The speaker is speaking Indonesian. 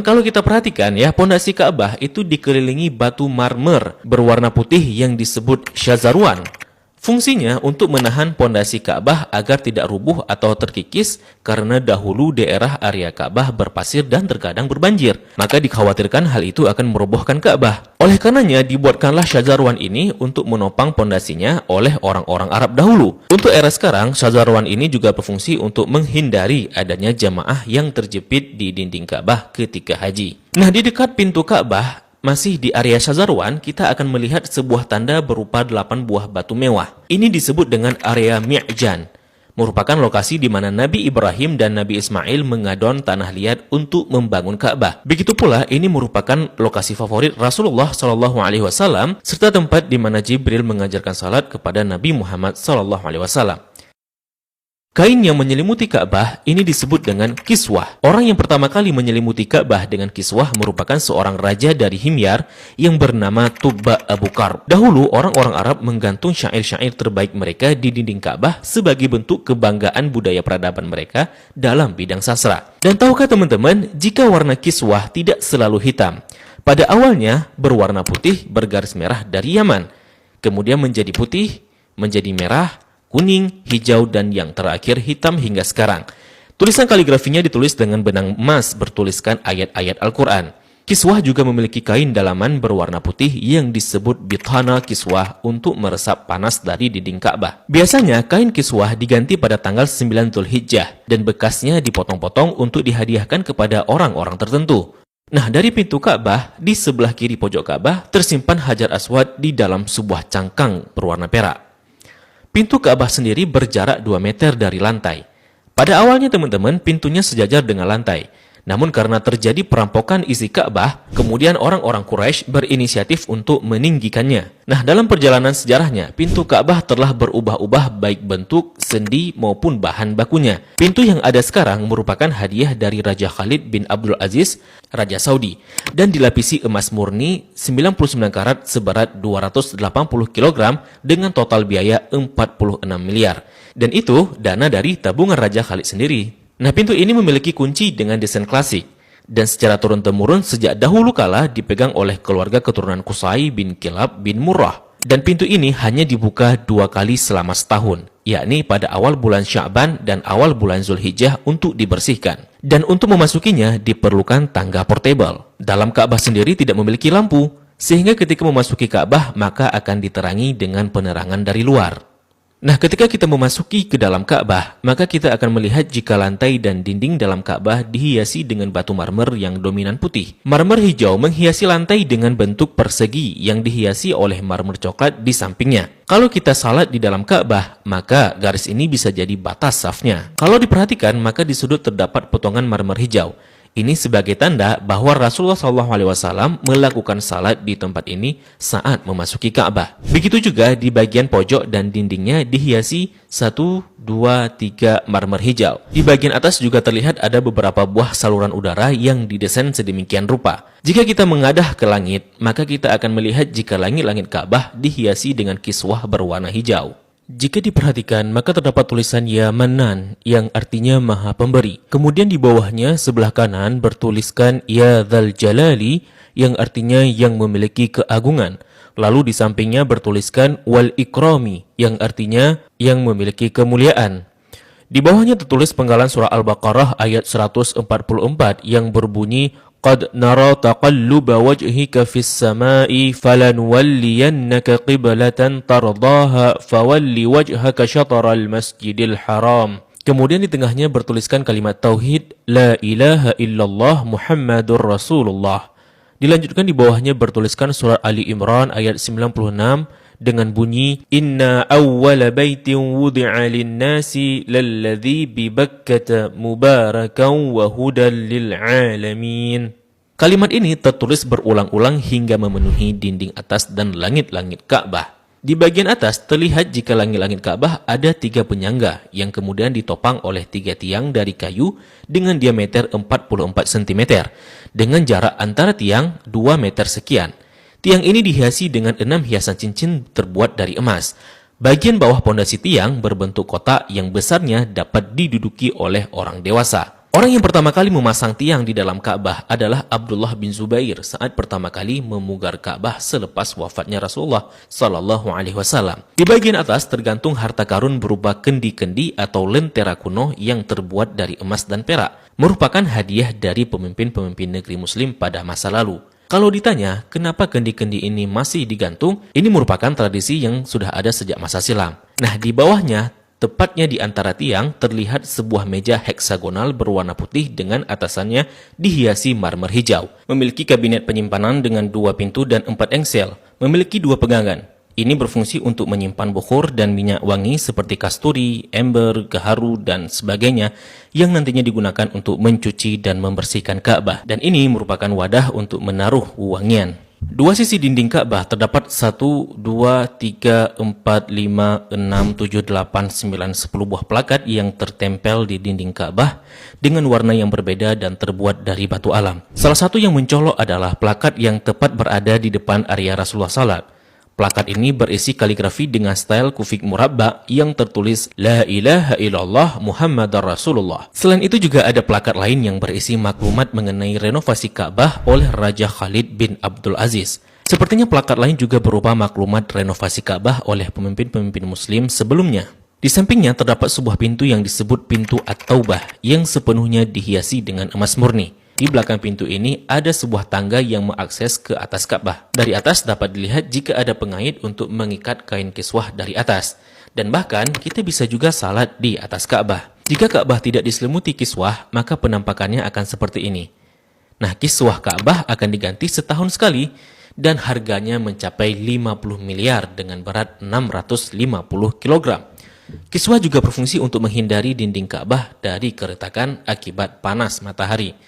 Kalau kita perhatikan ya, pondasi Ka'bah itu dikelilingi batu marmer berwarna putih yang disebut syazarwan. Fungsinya untuk menahan pondasi Ka'bah agar tidak rubuh atau terkikis karena dahulu daerah area Ka'bah berpasir dan terkadang berbanjir. Maka dikhawatirkan hal itu akan merobohkan Ka'bah. Oleh karenanya dibuatkanlah syazarwan ini untuk menopang pondasinya oleh orang-orang Arab dahulu. Untuk era sekarang, syazarwan ini juga berfungsi untuk menghindari adanya jamaah yang terjepit di dinding Ka'bah ketika haji. Nah, di dekat pintu Ka'bah, masih di area Syazarwan, kita akan melihat sebuah tanda berupa 8 buah batu mewah. Ini disebut dengan area Mi'jan, merupakan lokasi di mana Nabi Ibrahim dan Nabi Ismail mengadon tanah liat untuk membangun Ka'bah. Begitu pula, ini merupakan lokasi favorit Rasulullah SAW serta tempat di mana Jibril mengajarkan salat kepada Nabi Muhammad SAW. Kain yang menyelimuti Ka'bah ini disebut dengan kiswah. Orang yang pertama kali menyelimuti Ka'bah dengan kiswah merupakan seorang raja dari Himyar yang bernama Tubba Abu Karb. Dahulu, orang-orang Arab menggantung syair-syair terbaik mereka di dinding Ka'bah sebagai bentuk kebanggaan budaya peradaban mereka dalam bidang sastra. Dan tahukah teman-teman, jika warna kiswah tidak selalu hitam. Pada awalnya berwarna putih bergaris merah dari Yaman. Kemudian menjadi putih, menjadi merah, kuning, hijau, dan yang terakhir hitam hingga sekarang. Tulisan kaligrafinya ditulis dengan benang emas bertuliskan ayat-ayat Al-Quran. Kiswah juga memiliki kain dalaman berwarna putih yang disebut bithana kiswah untuk meresap panas dari dinding Ka'bah. Biasanya kain kiswah diganti pada tanggal 9 Dzulhijjah dan bekasnya dipotong-potong untuk dihadiahkan kepada orang-orang tertentu. Nah, dari pintu Ka'bah, di sebelah kiri pojok Ka'bah tersimpan Hajar Aswad di dalam sebuah cangkang berwarna perak. Pintu Ka'bah sendiri berjarak 2 meter dari lantai. Pada awalnya teman-teman, pintunya sejajar dengan lantai. Namun karena terjadi perampokan isi Ka'bah, kemudian orang-orang Quraisy berinisiatif untuk meninggikannya. Nah, dalam perjalanan sejarahnya, pintu Ka'bah telah berubah-ubah baik bentuk, sendi maupun bahan bakunya. Pintu yang ada sekarang merupakan hadiah dari Raja Khalid bin Abdul Aziz, Raja Saudi, dan dilapisi emas murni 99 karat seberat 280 kg dengan total biaya 46 miliar. Dan itu dana dari tabungan Raja Khalid sendiri. Nah, pintu ini memiliki kunci dengan desain klasik dan secara turun-temurun sejak dahulu kala dipegang oleh keluarga keturunan Qusay bin Kilab bin Murrah. Dan pintu ini hanya dibuka 2 kali selama setahun, yakni pada awal bulan Sya'ban dan awal bulan Zulhijjah untuk dibersihkan. Dan untuk memasukinya diperlukan tangga portable. Dalam Ka'bah sendiri tidak memiliki lampu, sehingga ketika memasuki Ka'bah maka akan diterangi dengan penerangan dari luar. Nah, ketika kita memasuki ke dalam Ka'bah, maka kita akan melihat jika lantai dan dinding dalam Ka'bah dihiasi dengan batu marmer yang dominan putih. Marmer hijau menghiasi lantai dengan bentuk persegi yang dihiasi oleh marmer coklat di sampingnya. Kalau kita salat di dalam Ka'bah, maka garis ini bisa jadi batas safnya. Kalau diperhatikan, maka di sudut terdapat potongan marmer hijau. Ini sebagai tanda bahwa Rasulullah SAW melakukan salat di tempat ini saat memasuki Ka'bah. Begitu juga di bagian pojok dan dindingnya dihiasi 1, 2, 3 marmer hijau. Di bagian atas juga terlihat ada beberapa buah saluran udara yang didesain sedemikian rupa. Jika kita mengadah ke langit, maka kita akan melihat jika langit-langit Ka'bah dihiasi dengan kiswah berwarna hijau. Jika diperhatikan, maka terdapat tulisan Ya Manan yang artinya Maha Pemberi. Kemudian di bawahnya sebelah kanan bertuliskan Ya Dzal Jalali yang artinya yang memiliki keagungan. Lalu di sampingnya bertuliskan Wal Ikrami yang artinya yang memiliki kemuliaan. Di bawahnya tertulis penggalan surah Al-Baqarah ayat 144 yang berbunyi Qad nara taqalluba wajhika fis samai falanuwalliyannaka qiblatan tardaha fawalli wajhaka syatral masjidil haram. Kemudian di tengahnya bertuliskan kalimat tauhid La ilaha illallah Muhammadur Rasulullah. Dilanjutkan di bawahnya bertuliskan surah Ali Imran ayat 96 dengan bunyi Inna awwala baitin wudi'a lin-nasi lalladzi bi Bakkata mubarakan wa hudan lil alamin. Kalimat ini tertulis berulang-ulang hingga memenuhi dinding atas dan langit-langit Ka'bah. Di bagian atas terlihat jika langit-langit Ka'bah ada 3 penyangga yang kemudian ditopang oleh 3 tiang dari kayu dengan diameter 44 cm dengan jarak antara tiang 2 meter sekian. Tiang ini dihiasi dengan 6 hiasan cincin terbuat dari emas. Bagian bawah pondasi tiang berbentuk kotak yang besarnya dapat diduduki oleh orang dewasa. Orang yang pertama kali memasang tiang di dalam Ka'bah adalah Abdullah bin Zubair saat pertama kali memugar Ka'bah selepas wafatnya Rasulullah Sallallahu Alaihi Wasallam. Di bagian atas tergantung harta karun berupa kendi-kendi atau lentera kuno yang terbuat dari emas dan perak, merupakan hadiah dari pemimpin-pemimpin negeri Muslim pada masa lalu. Kalau ditanya kenapa kendi-kendi ini masih digantung, ini merupakan tradisi yang sudah ada sejak masa silam. Nah, di bawahnya, tepatnya di antara tiang, terlihat sebuah meja heksagonal berwarna putih dengan atasannya dihiasi marmer hijau. Memiliki kabinet penyimpanan dengan 2 pintu dan 4 engsel. Memiliki 2 pegangan. Ini berfungsi untuk menyimpan bukhur dan minyak wangi seperti kasturi, ember, gaharu, dan sebagainya yang nantinya digunakan untuk mencuci dan membersihkan Ka'bah. Dan ini merupakan wadah untuk menaruh wangian. 2 sisi dinding Ka'bah terdapat 1, 2, 3, 4, 5, 6, 7, 8, 9, 10 buah plakat yang tertempel di dinding Ka'bah dengan warna yang berbeda dan terbuat dari batu alam. Salah satu yang mencolok adalah plakat yang tepat berada di depan area Rasulullah Salat. Plakat ini berisi kaligrafi dengan style kufik murabba yang tertulis La ilaha illallah Muhammadar Rasulullah. Selain itu juga ada plakat lain yang berisi maklumat mengenai renovasi Ka'bah oleh Raja Khalid bin Abdul Aziz. Sepertinya plakat lain juga berupa maklumat renovasi Ka'bah oleh pemimpin-pemimpin Muslim sebelumnya. Di sampingnya terdapat sebuah pintu yang disebut pintu At-Taubah yang sepenuhnya dihiasi dengan emas murni. Di belakang pintu ini ada sebuah tangga yang mengakses ke atas Ka'bah. Dari atas dapat dilihat jika ada pengait untuk mengikat kain kiswah dari atas. Dan bahkan kita bisa juga salat di atas Ka'bah. Jika Ka'bah tidak diselimuti kiswah, maka penampakannya akan seperti ini. Nah, kiswah Ka'bah akan diganti setahun sekali dan harganya mencapai 50 miliar dengan berat 650 kg. Kiswah juga berfungsi untuk menghindari dinding Ka'bah dari keretakan akibat panas matahari.